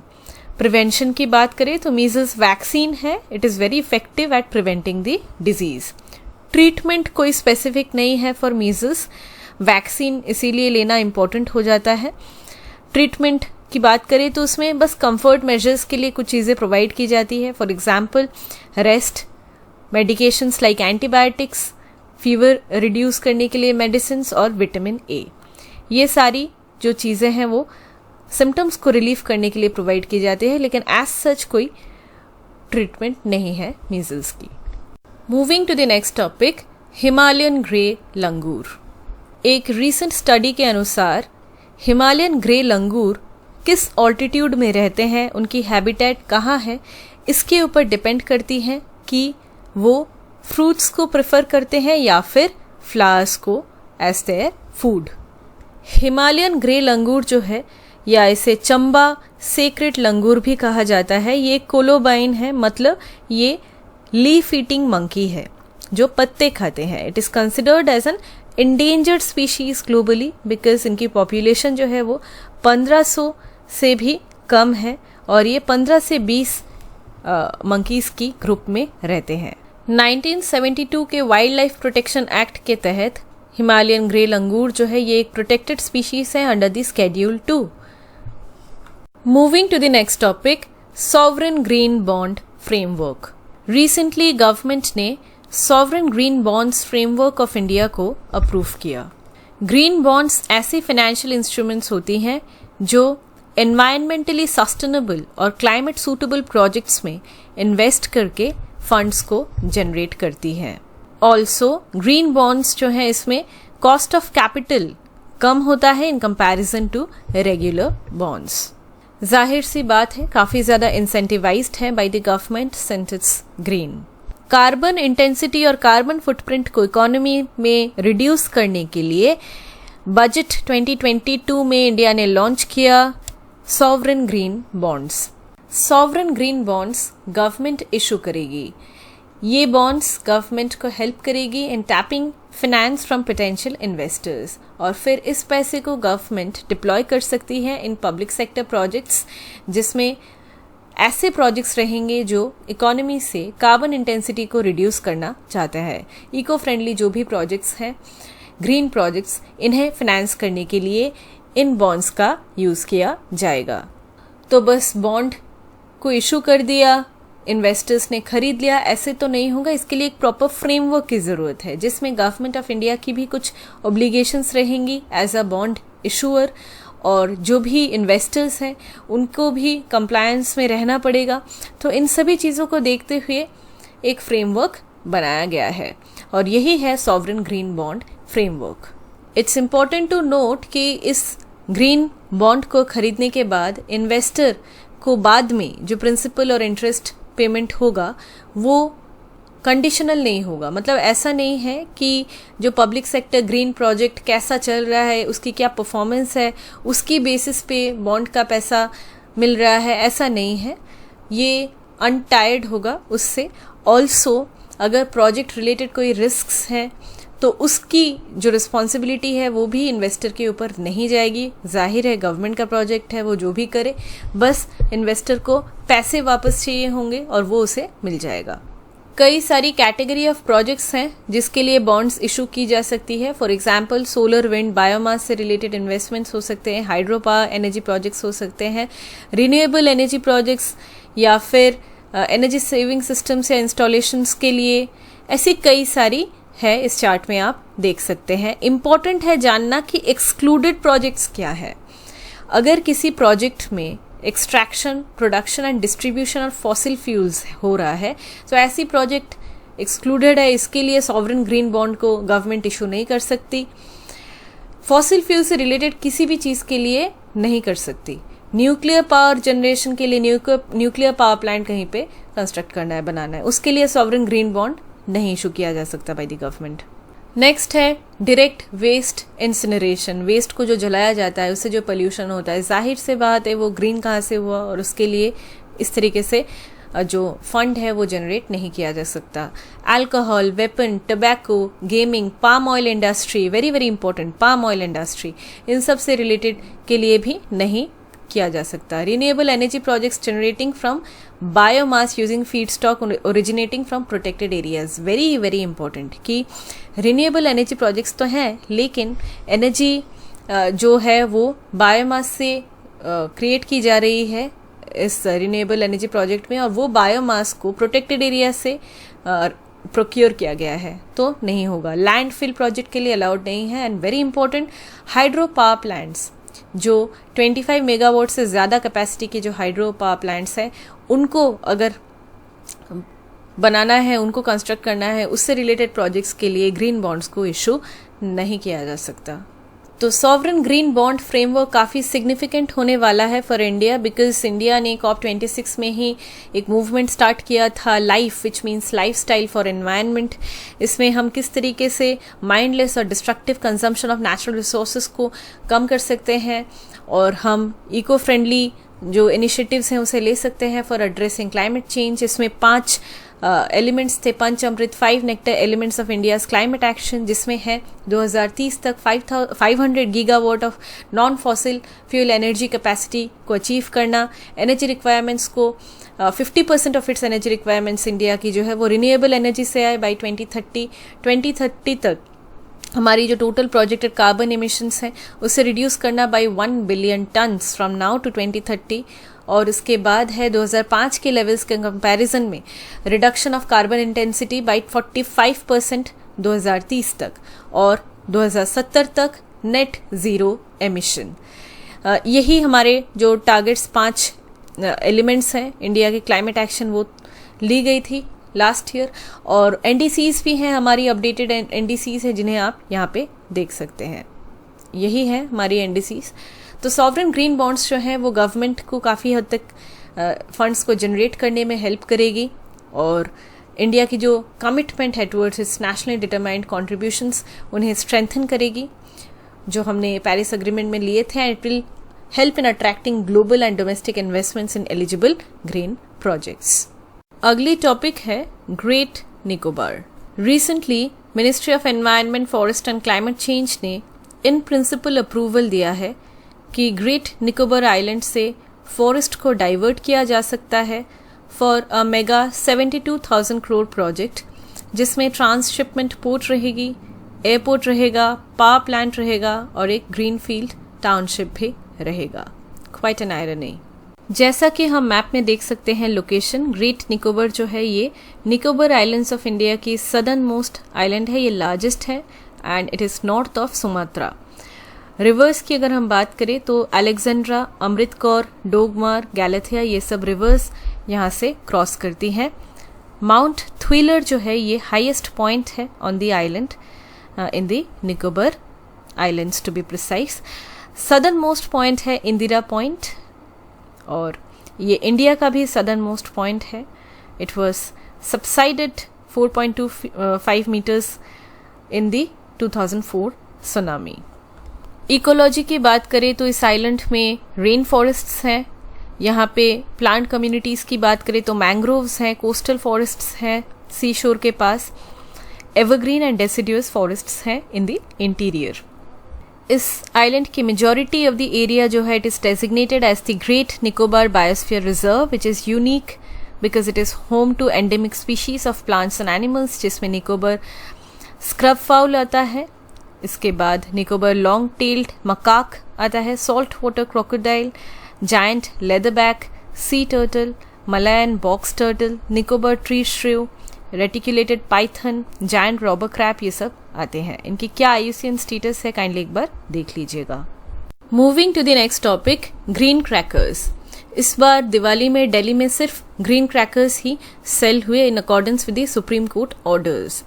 Prevention की बात करें तो मीजल्स वैक्सीन है, it is very effective at preventing the disease. Treatment कोई स्पेसिफिक नहीं है फॉर मीजल्स, वैक्सीन इसीलिए लेना इम्पोर्टेंट हो जाता है। ट्रीटमेंट की बात करें तो उसमें बस कंफर्ट मेजर्स के लिए कुछ चीज़ें प्रोवाइड की जाती है, for example rest, medications like antibiotics, fever reduce करने के लिए मेडिसिन्स और विटामिन ए। ये सारी जो चीज़ें हैं वो सिम्टम्स को रिलीफ करने के लिए प्रोवाइड की जाती है, लेकिन एज सच कोई ट्रीटमेंट नहीं है मीजल्स की। Moving to the next topic, Himalayan grey langur. एक रीसेंट स्टडी के अनुसार हिमालयन ग्रे लंगूर किस ऑल्टीट्यूड में रहते हैं, उनकी हैबिटेट कहाँ है, इसके ऊपर डिपेंड करती है कि वो फ्रूट्स को प्रेफर करते हैं या फिर फ्लावर्स को as their food. Himalayan grey langur जो है या इसे चंबा सेक्रेट लंगूर भी कहा जाता है, ये कोलोबाइन है, मतलब ये लीफ ईटिंग मंकी है जो पत्ते खाते हैं। It is considered as an endangered species globally because इनकी पॉपुलेशन जो है वो 1500 से भी कम है और ये 15 से 20 मंकीज की ग्रुप में रहते हैं। 1972 के वाइल्ड लाइफ प्रोटेक्शन एक्ट के तहत हिमालयन ग्रे लंगूर जो है ये एक प्रोटेक्टेड स्पीशीज है under the schedule 2। Moving to the next topic, sovereign green bond framework. Recently government ने sovereign green bonds framework of India को अप्रूव किया। ग्रीन बॉन्ड्स ऐसी फाइनेंशियल इंस्ट्रूमेंट्स होती हैं जो एनवायरमेंटली सस्टेनेबल और क्लाइमेट सूटेबल प्रोजेक्ट्स में इन्वेस्ट करके फंड्स को जनरेट करती हैं। ऑल्सो ग्रीन बॉन्ड्स जो हैं इसमें कॉस्ट ऑफ कैपिटल कम होता है in comparison to regular bonds. जाहिर सी बात है काफ़ी ज़्यादा इंसेंटिवाइज्ड है by the government since it's green. Carbon intensity और कार्बन फुटप्रिंट को इकोनॉमी में रिड्यूस करने के लिए बजट 2022 में इंडिया ने लॉन्च किया sovereign green bonds. Sovereign green bonds government issue करेगी। ये बॉन्ड्स गवर्नमेंट को हेल्प करेगी in tapping finance from potential investors और फिर इस पैसे को गवर्नमेंट डिप्लॉय कर सकती है इन पब्लिक सेक्टर प्रोजेक्ट्स जिसमें ऐसे प्रोजेक्ट्स रहेंगे जो इकोनॉमी से कार्बन इंटेंसिटी को रिड्यूस करना चाहते हैं। इको फ्रेंडली जो भी प्रोजेक्ट्स हैं, ग्रीन प्रोजेक्ट्स, इन्हें फाइनेंस करने के लिए इन बॉन्ड्स का यूज़ किया जाएगा। तो बस बॉन्ड को इशू कर दिया, इन्वेस्टर्स ने खरीद लिया, ऐसे तो नहीं होगा। इसके लिए एक प्रॉपर फ्रेमवर्क की ज़रूरत है जिसमें गवर्नमेंट ऑफ इंडिया की भी कुछ ऑब्लिगेशंस रहेंगी एज अ बॉन्ड इशूअर, और जो भी इन्वेस्टर्स हैं उनको भी कंप्लायंस में रहना पड़ेगा। तो इन सभी चीज़ों को देखते हुए एक फ्रेमवर्क बनाया गया है और यही है sovereign green bond framework. It's important to note कि इस ग्रीन बॉन्ड को खरीदने के बाद इन्वेस्टर को बाद में जो प्रिंसिपल और इंटरेस्ट पेमेंट होगा वो कंडीशनल नहीं होगा। मतलब ऐसा नहीं है कि जो पब्लिक सेक्टर ग्रीन प्रोजेक्ट कैसा चल रहा है, उसकी क्या परफॉर्मेंस है, उसकी बेसिस पे बॉन्ड का पैसा मिल रहा है, ऐसा नहीं है। ये अनटायर्ड होगा उससे। ऑल्सो अगर प्रोजेक्ट रिलेटेड कोई रिस्क्स हैं तो उसकी जो रिस्पॉन्सिबिलिटी है वो भी इन्वेस्टर के ऊपर नहीं जाएगी। जाहिर है गवर्नमेंट का प्रोजेक्ट है, वो जो भी करे, बस इन्वेस्टर को पैसे वापस चाहिए होंगे और वो उसे मिल जाएगा। कई सारी कैटेगरी ऑफ प्रोजेक्ट्स हैं जिसके लिए बॉन्ड्स इशू की जा सकती है। For example solar, wind, biomass से रिलेटेड इन्वेस्टमेंट्स हो सकते हैं, हाइड्रो पावर एनर्जी प्रोजेक्ट्स हो सकते हैं, रिन्यूएबल एनर्जी प्रोजेक्ट्स, या फिर एनर्जी सेविंग सिस्टम्स या इंस्टॉलेशंस के लिए। ऐसी कई सारी है, इस चार्ट में आप देख सकते हैं। इम्पॉर्टेंट है जानना कि एक्सक्लूडेड प्रोजेक्ट्स क्या है। अगर किसी प्रोजेक्ट में extraction, production and distribution of fossil fuels हो रहा है तो ऐसी प्रोजेक्ट एक्सक्लूडेड है। इसके लिए सॉवरेन ग्रीन बॉन्ड को गवर्नमेंट इशू नहीं कर सकती। फॉसिल फ्यूल से रिलेटेड किसी भी चीज़ के लिए नहीं कर सकती। न्यूक्लियर पावर जनरेशन के लिए न्यूक्लियर पावर प्लांट कहीं पे कंस्ट्रक्ट करना है, बनाना है, उसके लिए सॉवरेन ग्रीन बॉन्ड नहीं इशू किया जा सकता बाय द गवर्नमेंट। नेक्स्ट है डायरेक्ट वेस्ट इंसिनरेशन। वेस्ट को जो जलाया जाता है उससे जो पोल्यूशन होता है, जाहिर से बात है वो ग्रीन कहाँ से हुआ, और उसके लिए इस तरीके से जो फंड है वो जनरेट नहीं किया जा सकता। Alcohol, weapon, tobacco, gaming, palm oil industry, very very important, palm oil industry, इन सब से रिलेटेड के लिए भी नहीं किया जा सकता। Renewable energy projects generating from biomass using feed stock originating from protected areas, very very important कि रिन्यूएबल एनर्जी प्रोजेक्ट्स तो हैं लेकिन एनर्जी जो है वो बायोमास से क्रिएट की जा रही है इस रिन्यूएबल एनर्जी प्रोजेक्ट में, और वो बायोमास को प्रोटेक्टेड एरिया से प्रोक्योर किया गया है, तो नहीं होगा। लैंडफिल प्रोजेक्ट के लिए अलाउड नहीं है। And very important, hydro power plants जो 25 मेगावाट से ज़्यादा कैपेसिटी के जो हाइड्रो पावर प्लांट्स हैं उनको अगर बनाना है, उनको कंस्ट्रक्ट करना है, उससे रिलेटेड प्रोजेक्ट्स के लिए ग्रीन बॉन्ड्स को इशू नहीं किया जा सकता। तो सॉवरेन ग्रीन बॉन्ड फ्रेमवर्क काफ़ी सिग्निफिकेंट होने वाला है फॉर इंडिया, बिकॉज इंडिया ने COP26 में ही एक मूवमेंट स्टार्ट किया था, life which means lifestyle for environment. इसमें हम किस तरीके से माइंडलेस और destructive consumption of natural resources को कम कर सकते हैं और हम इको फ्रेंडली जो इनिशिएटिव्स हैं उसे ले सकते हैं फॉर एड्रेसिंग क्लाइमेट चेंज। इसमें 5 एलिमेंट्स थे, पंच अमृत, 5 nectar elements of India's climate action, जिसमें है 2030 तक 500 gigawatt of non fossil fuel energy capacity को अचीव करना, एनर्जी रिक्वायरमेंट्स को 50% of its energy requirements India की जो है वो रिन्यूएबल एनर्जी से आए बाई 2030 तक हमारी जो टोटल प्रोजेक्टेड कार्बन एमिशंस हैं उसे रिड्यूस करना by 1 billion tons from now to 2030, और उसके बाद है 2005 के लेवल्स के कंपैरिजन में reduction of carbon intensity by 45% 2030 तक, और 2070 तक नेट ज़ीरो एमिशन। यही हमारे जो टारगेट्स 5 एलिमेंट्स हैं इंडिया के क्लाइमेट एक्शन वो ली गई थी लास्ट ईयर, और NDCs भी हैं, हमारी अपडेटेड NDCs हैं जिन्हें आप यहाँ पे देख सकते हैं। यही है हमारी NDCs। तो सॉवरेन ग्रीन बॉन्ड्स जो हैं वो गवर्नमेंट को काफ़ी हद तक फंड्स को जनरेट करने में हेल्प करेगी, और इंडिया की जो कमिटमेंट है towards it's nationally determined contributions उन्हें स्ट्रेंथन करेगी जो हमने पेरिस एग्रीमेंट में लिए थे। And it will help in attracting global and domestic investments in eligible green projects. अगली टॉपिक है great Nicobar. Recently ministry of environment, forest and climate change ने इन प्रिंसिपल अप्रूवल दिया है कि ग्रेट निकोबार आइलैंड से फॉरेस्ट को डाइवर्ट किया जा सकता है for a mega 72,000 crore project, जिसमें ट्रांसशिपमेंट पोर्ट रहेगी, एयरपोर्ट रहेगा, पावर प्लांट रहेगा और एक ग्रीनफील्ड टाउनशिप भी रहेगा। Quite an irony. जैसा कि हम मैप में देख सकते हैं लोकेशन, ग्रेट निकोबर जो है ये निकोबर आइलैंड्स ऑफ इंडिया की सदर्न मोस्ट आइलैंड है, ये लार्जेस्ट है and it is north of Sumatra. Reverse की अगर हम बात करें तो अलेक्जेंड्रा, अमृतकौर, डोगमार, गैलेथिया, ये सब रिवर्स यहाँ से क्रॉस करती हैं। माउंट थ्विलर जो है ये हाईएस्ट पॉइंट है on the island in the Nicobar islands to be precise. Southern most point है इंदिरा पॉइंट और ये इंडिया का भी सदर्न मोस्ट पॉइंट है। It was subsided 4.25 metres in the 2004 tsunami. Ecology की बात करें तो इस आइलैंड में रेन फॉरेस्ट्स हैं, यहाँ पे प्लांट कम्युनिटीज़ की बात करें तो मैंग्रोव्स हैं, कोस्टल फॉरेस्ट्स हैं सी शोर के पास, एवरग्रीन एंड डेसिडियस फॉरेस्ट्स हैं इन द इंटीरियर। इस आइलैंड की मेजॉरिटी ऑफ द एरिया जो है it is designated as the great Nicobar biosphere reserve which is unique because it is home to endemic species of plants and animals, जिसमें Nicobar scrub foul आता है, इसके बाद Nicobar long tailed macaque आता है, salt water crocodile, giant leatherback, sea turtle, Malayan box turtle, Nicobar tree shrew, reticulated python, giant robber crab, ये सब आते हैं। इनकी क्या आईयूसीएन स्टेटस है काइंडली एक बार देख लीजिएगा। Moving to the next topic, green crackers. इस बार दिवाली में दिल्ली में सिर्फ ग्रीन क्रैकर्स ही सेल हुए in accordance with the supreme court orders.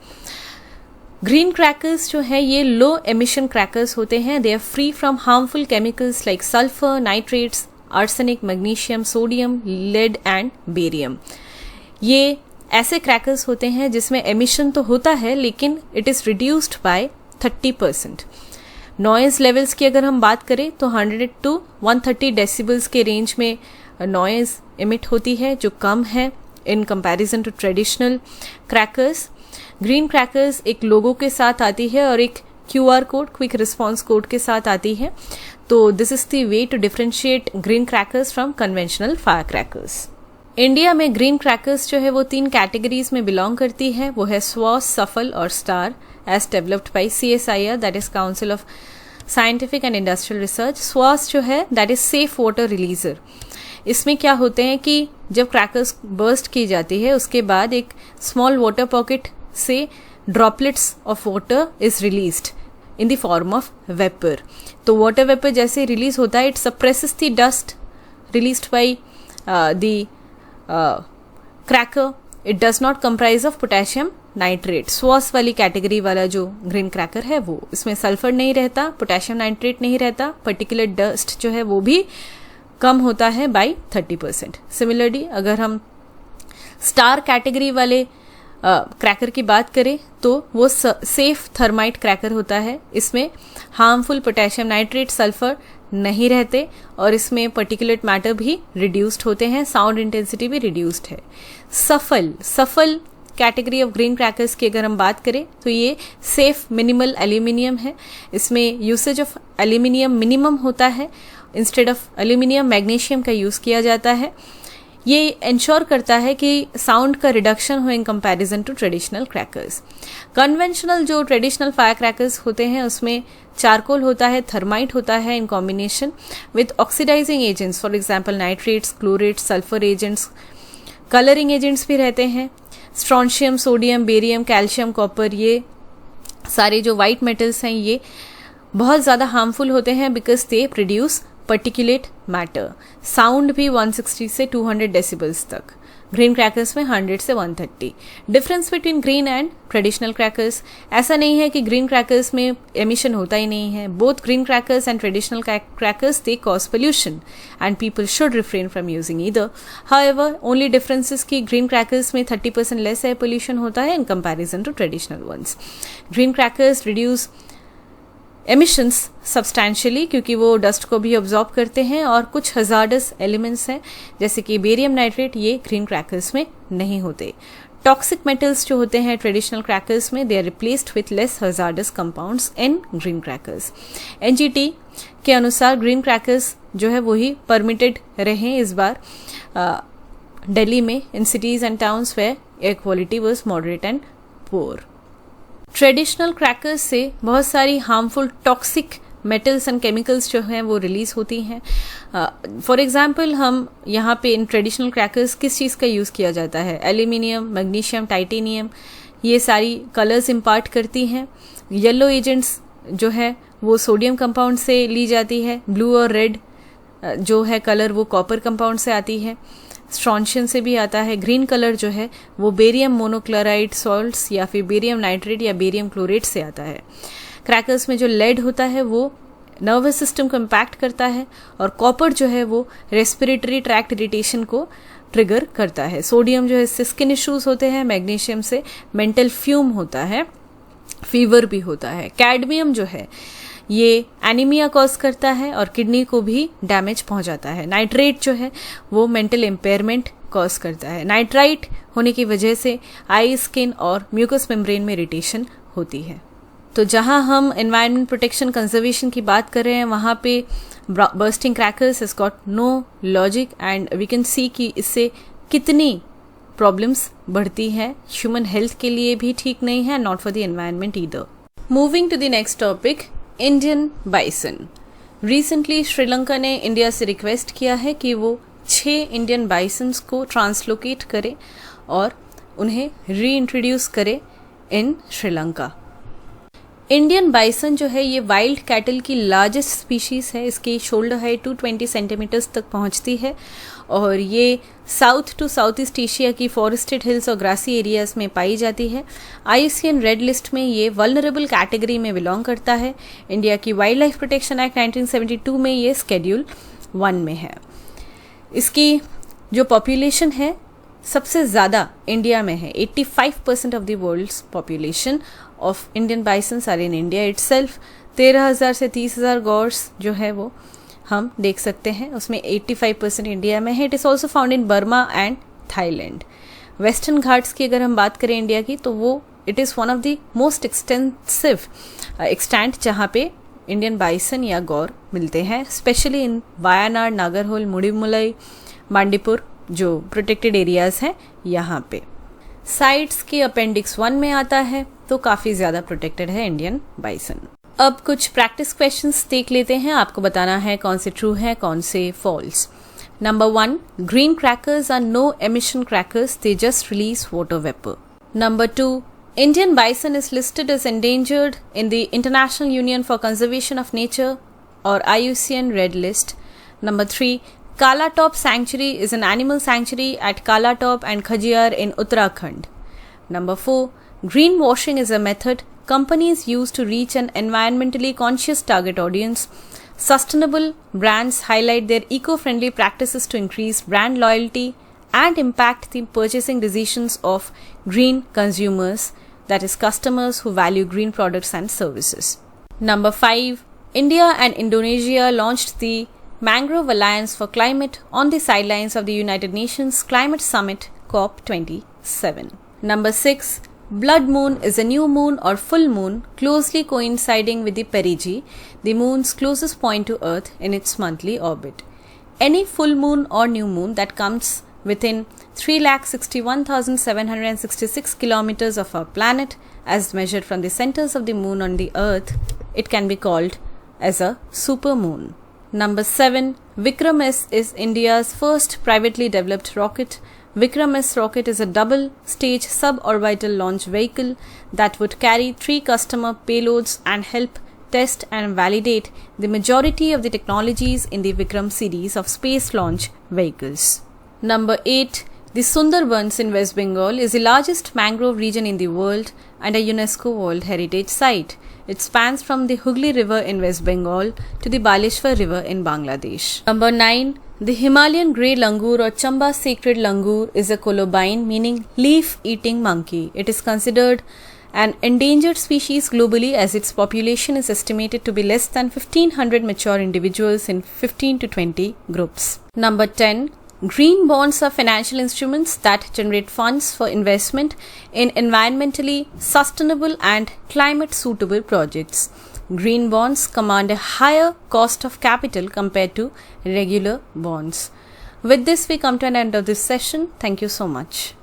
Green crackers जो है ये लो एमिशन क्रैकर्स होते हैं। They are free from harmful chemicals like sulphur, nitrates, arsenic, magnesium, sodium, lead and barium. ये ऐसे क्रैकर्स होते हैं जिसमें एमिशन तो होता है लेकिन it is reduced by 30%। Noise levels की अगर हम बात करें तो 100 to 130 डेसिबल्स के रेंज में नॉइज़ इमिट होती है, जो कम है in comparison to traditional crackers. Green crackers एक लोगो के साथ आती है और एक QR code, quick response code के साथ आती है। तो this is the way to differentiate green crackers from conventional fire crackers. India में ग्रीन क्रैकर्स जो है वो 3 कैटेगरीज में बिलोंग करती है। वो है स्वॉस, सफल और STAR, as developed by CSIR, that is council of scientific and industrial research. स्वॉस जो है that is safe water releaser. इसमें क्या होते हैं कि जब क्रैकर्स बर्स्ट की जाती है उसके बाद एक स्मॉल वाटर पॉकेट से droplets of water is released in the form of vapour. तो वाटर वेपर जैसे रिलीज होता है, it suppresses the dust released by the cracker. It does not comprise of potassium nitrate. स्वॉस वाली category वाला जो green cracker है वो, इसमें सल्फर नहीं रहता, पोटेशियम नाइट्रेट नहीं रहता, पर्टिकुलर डस्ट जो है वो भी कम होता है बाई 30%। सिमिलरली अगर हम स्टार कैटेगरी वाले क्रैकर की बात करें तो वो सेफ थर्माइट क्रैकर होता है। इसमें हार्मफुल पोटेशियम नाइट्रेट, सल्फर नहीं रहते और इसमें पर्टिकुलेट मैटर भी रिड्यूस्ड होते हैं, साउंड इंटेंसिटी भी रिड्यूस्ड है। सफल कैटेगरी ऑफ ग्रीन क्रैकर्स की अगर हम बात करें तो ये सेफ मिनिमल एल्यूमिनियम है। इसमें यूसेज ऑफ एल्यूमिनियम मिनिमम होता है, इंस्टेड ऑफ एल्यूमिनियम मैग्नीशियम का यूज़ किया जाता है। ये इंश्योर करता है कि साउंड का रिडक्शन हो in comparison to traditional crackers. Conventional जो ट्रेडिशनल फायर क्रैकर्स होते हैं उसमें चारकोल होता है, थर्माइट होता है in combination with oxidizing agents, for example nitrates, chlorates, sulphur agents, colouring agents भी रहते हैं। Strontium, sodium, barium, calcium, copper, ये सारे जो वाइट मेटल्स हैं ये बहुत ज़्यादा हार्मफुल होते हैं because they produce particulate matter. Sound भी 160 से 200 डेसिबल्स तक, ग्रीन क्रैकर्स में 100 से 130। Difference between green and traditional crackers, ऐसा नहीं है कि ग्रीन क्रैकर्स में एमिशन होता ही नहीं है। Both green crackers and traditional crackers they cause pollution and people should refrain from using either. However only differences की ग्रीन क्रैकर्स में 30% लेस एयर पोल्यूशन होता है in comparison to traditional ones. Green crackers reduce emissions substantially क्योंकि वो dust को भी absorb करते हैं और कुछ हजार्डस एलिमेंट्स हैं जैसे कि बेरियम नाइट्रेट, ये ग्रीन क्रैकर्स में नहीं होते। टॉक्सिक मेटल्स जो होते हैं ट्रेडिशनल क्रैकर्स में they are replaced with less hazardous compounds in green crackers. NGT के अनुसार ग्रीन क्रैकर्स जो है वही परमिटेड रहे इस बार दिल्ली में, in cities and towns where air quality was moderate and poor. Traditional crackers से बहुत सारी harmful toxic metals and chemicals जो हैं वो रिलीज होती हैं। फॉर एग्जांपल हम यहाँ पे इन ट्रेडिशनल क्रैकर्स किस चीज़ का यूज़ किया जाता है, एल्यूमिनियम, मैग्नीशियम, टाइटेनियम, ये सारी कलर्स इम्पार्ट करती हैं। येलो एजेंट्स जो है वो सोडियम कंपाउंड से ली जाती है। ब्लू और रेड जो है कलर वो कॉपर कंपाउंड से आती है, स्ट्रॉन्शियन से भी आता है। ग्रीन कलर जो है वो बेरियम मोनोक्लोराइड सॉल्ट्स या फिर बेरियम नाइट्रेट या बेरियम क्लोरेट से आता है। क्रैकर्स में जो लेड होता है वो नर्वस सिस्टम को इम्पैक्ट करता है और कॉपर जो है वो रेस्पिरेटरी ट्रैक्ट इरिटेशन को ट्रिगर करता है। सोडियम जो है इससे स्किन इश्यूज होते हैं। मैग्नीशियम से मेंटल फ्यूम होता है, फीवर भी होता है। कैडमियम जो है ये एनीमिया कॉज करता है और किडनी को भी डैमेज पहुंचाता है। नाइट्रेट जो है वो मेंटल इम्पेयरमेंट कॉज करता है। नाइट्राइट होने की वजह से आई, स्किन और म्यूकस मेम्ब्रेन में इरिटेशन होती है। तो जहां हम एनवायरनमेंट प्रोटेक्शन कंजर्वेशन की बात कर रहे हैं वहां पे bursting crackers has got no logic and we can see कि इससे कितनी प्रॉब्लम्स बढ़ती है। ह्यूमन हेल्थ के लिए भी ठीक नहीं है, not for the environment either. Moving to the next topic, Indian bison. Recently Sri Lanka ने इंडिया से रिक्वेस्ट किया है कि वो 6 इंडियन बाइसन्स को ट्रांसलोकेट करे और उन्हें री इंट्रोड्यूस करे इन श्रीलंका। इंडियन बाइसन जो है ये वाइल्ड कैटल की लार्जेस्ट स्पीशीज है। इसकी शोल्डर हाइट 220 सेंटीमीटर्स तक पहुंचती है और ये south to south east Asia की फॉरेस्टेड हिल्स और ग्रासी एरियाज में पाई जाती है। IUCN रेड लिस्ट में ये वल्नरेबल कैटेगरी में बिलोंग करता है। इंडिया की वाइल्ड लाइफ प्रोटेक्शन एक्ट 1972 में ये स्केड्यूल 1 में है। इसकी जो पॉपुलेशन है सबसे ज़्यादा इंडिया में है। 85% of the world's population of Indian bisons are in India itself. 13,000 से 30,000 गौर्स जो है वो हम देख सकते हैं, उसमें 85% इंडिया में है। It is also found in Burma and Thailand. Western Ghats की अगर हम बात करें इंडिया की तो वो it is one of the most extensive extent जहाँ पे इंडियन बाइसन या गौर मिलते हैं, स्पेशली इन वायनाड, नागरहोल, मुडीमुलई, बांडीपुर जो प्रोटेक्टेड एरियाज हैं यहाँ पे। साइट्स की अपेंडिक्स 1 में आता है तो काफ़ी ज़्यादा प्रोटेक्टेड है इंडियन बाइसन। अब कुछ प्रैक्टिस क्वेश्चंस देख लेते हैं, आपको बताना है कौन से ट्रू है कौन से false. Number 1, green crackers are no emission crackers, they just release water vapour. Number 2, Indian bison is listed as endangered in the International Union for Conservation of Nature or IUCN Red List. Number 3, Kala Top Sanctuary is an animal sanctuary at Kala Top and Khajiyar in Uttarakhand. Number 4, greenwashing is a method companies use to reach an environmentally conscious target audience. Sustainable brands highlight their eco-friendly practices to increase brand loyalty and impact the purchasing decisions of green consumers, that is customers who value green products and services. Number 5, India and Indonesia launched the Mangrove Alliance for Climate on the sidelines of the United Nations Climate Summit COP27. Number 6, blood moon is a new moon or full moon closely coinciding with the perigee, the moon's closest point to Earth in its monthly orbit. Any full moon or new moon that comes within 3,61,766 kilometers of our planet as measured from the centers of the moon on the earth, it can be called as a supermoon. Number 7, Vikram S is India's first privately developed rocket. Vikram S rocket is a double-stage suborbital launch vehicle that would carry 3 customer payloads and help test and validate the majority of the technologies in the Vikram series of space launch vehicles. Number 8, the Sundarbans in West Bengal is the largest mangrove region in the world and a UNESCO World Heritage Site. It spans from the Hooghly River in West Bengal to the Baleshwar River in Bangladesh. Number 9, the Himalayan grey langur or Chamba sacred langur is a colobine meaning leaf-eating monkey. It is considered an endangered species globally as its population is estimated to be less than 1,500 mature individuals in 15 to 20 groups. Number 10, green bonds are financial instruments that generate funds for investment in environmentally sustainable and climate suitable projects. Green bonds command a higher cost of capital compared to regular bonds. With this, we come to an end of this session. Thank you so much.